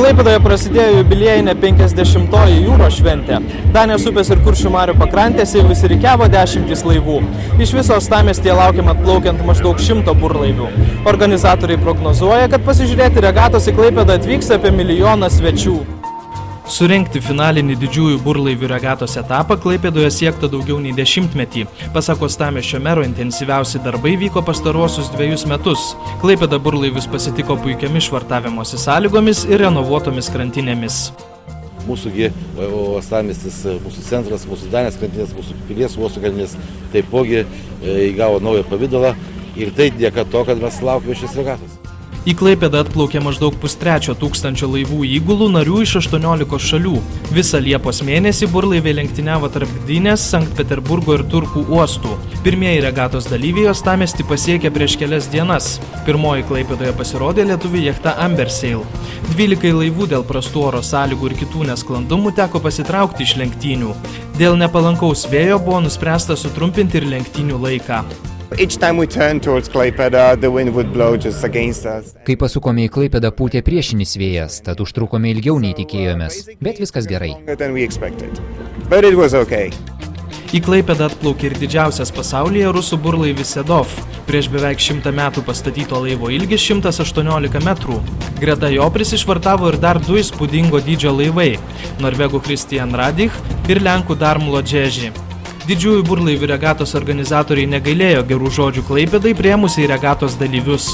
Klaipėdoje prasidėjo jubiliejinė 50-oji jūros šventė. Danijos upės ir Kuršių marių pakrantėse jau įsirikiavo 10 laivų. Iš viso uostamiestyje laukiama atplaukiant maždaug 100 burlaivių. Organizatoriai prognozuoja, kad pasižiūrėti regatos į Klaipėdą atvyks apie 1 milijoną svečių. Surengti finalinį didžiųjų burlaivių regatos etapą Klaipėdoje siekta daugiau nei 10 metį. Pasak uostamiesčio mero, intensyviausi darbai vyko pastaruosius 2 metus. Klaipėda burlaivius pasitiko puikiamis švartavimosi sąlygomis ir renovuotomis krantinėmis. Mūsų uostamiestis, mūsų centras, mūsų Danijos krantinės, mūsų pilies uosto krantinės taipogi įgavo naują pavydalą ir tai dėka to, kad mes laukime šios regatos. Į Klaipėdą atplaukė maždaug 1,3 tūkstančio laivų įgulų narių iš 18 šalių. Visą Liepos mėnesį burlaiviai lenktyniavo tarp Gdynės, Sankt Peterburgo ir Turkų uostų. Pirmieji regatos dalyviai uostamiestį pasiekė prieš kelias dienas. Pirmoji Klaipėdoje pasirodė lietuvių jachta Ambersail. 12 laivų dėl prastų oro sąlygų ir kitų nesklandumų teko pasitraukti iš lenktynių. Dėl nepalankaus vėjo buvo nuspręsta sutrumpinti ir lenktynių laiką. Kai pasukome į Klaipėdą, pūtė priešinis vėjas, tad užtrukome ilgiau nei tikėjomės, bet viskas gerai. Į Klaipėdą atplaukė ir didžiausias pasaulyje rusų burlaivis Sedov. Prieš beveik 100 metų pastatyto laivo ilgis 118 metrų. Greta jo prisišvartavo ir dar 2 įspūdingo dydžio laivai – norvegų Christian Radich ir lenkų Darmlo Džeži. Didžiųjų burlaivių regatos organizatoriai negailėjo gerų žodžių Klaipėdai priėmusiai regatos dalyvius.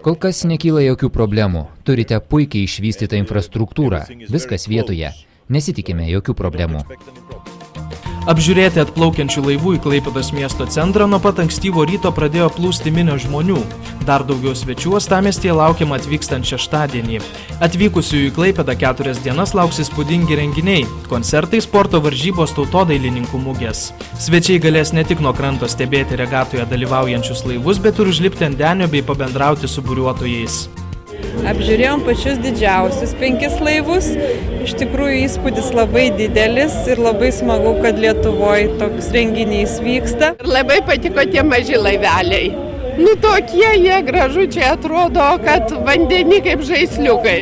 Kol kas nekyla jokių problemų. Turite puikiai išvystytą infrastruktūrą. Viskas vietoje. Nesitikime jokių problemų. Apžiūrėti atplaukiančių laivų į Klaipėdos miesto centrą nuo pat ankstyvo ryto pradėjo plūsti minios žmonių. Dar daugiau svečių uostamiestyje laukiama atvykstant šeštadienį. Atvykusiųjų į Klaipėdą 4 dienas lauks įspūdingi renginiai – koncertai, sporto varžybos, tautodailininkų mugės. Svečiai galės ne tik nuo kranto stebėti regatoje dalyvaujančius laivus, bet ir užlipti ant denio bei pabendrauti su buriuotojais. Apžiūrėjom pačius didžiausius 5 laivus. Iš tikrųjų įspūdis labai didelis ir labai smagu, kad Lietuvoje toks renginys vyksta. Labai patiko tie maži laiveliai. Tokie jie gražučiai atrodo, kad vandenį kaip žaisliukai.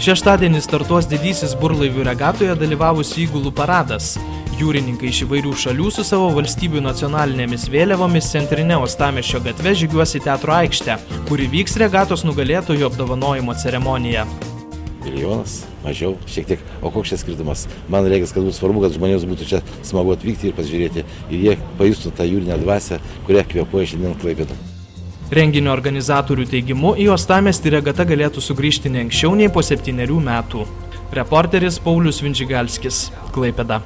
Šeštadienį startuos didysis burlaivių regatoje dalyvavusių įgulų paradas. Jūrininkai iš įvairių šalių su savo valstybių nacionalinėmis vėliavomis centrinė uostamiesčio gatve žygiuos į teatro aikštę, kur įvyks regatos nugalėtojų apdovanojimo ceremonija. Milijonas, mažiau, šiek tiek, o koks čia skirtumas? Man reikia, kad būtų svarbu, kad žmonėms būtų čia smagu atvykti ir pasižiūrėti ir jie pajustų tą jūrinę dvasią, kurią kvėpuoja šiandien Klaipėda. Renginio organizatorių teigimu, į uostamiestį regata galėtų sugrįžti ne anksčiau nei po 7 metų. Reporteris Paulius Vindžigalskis, Klaipėda.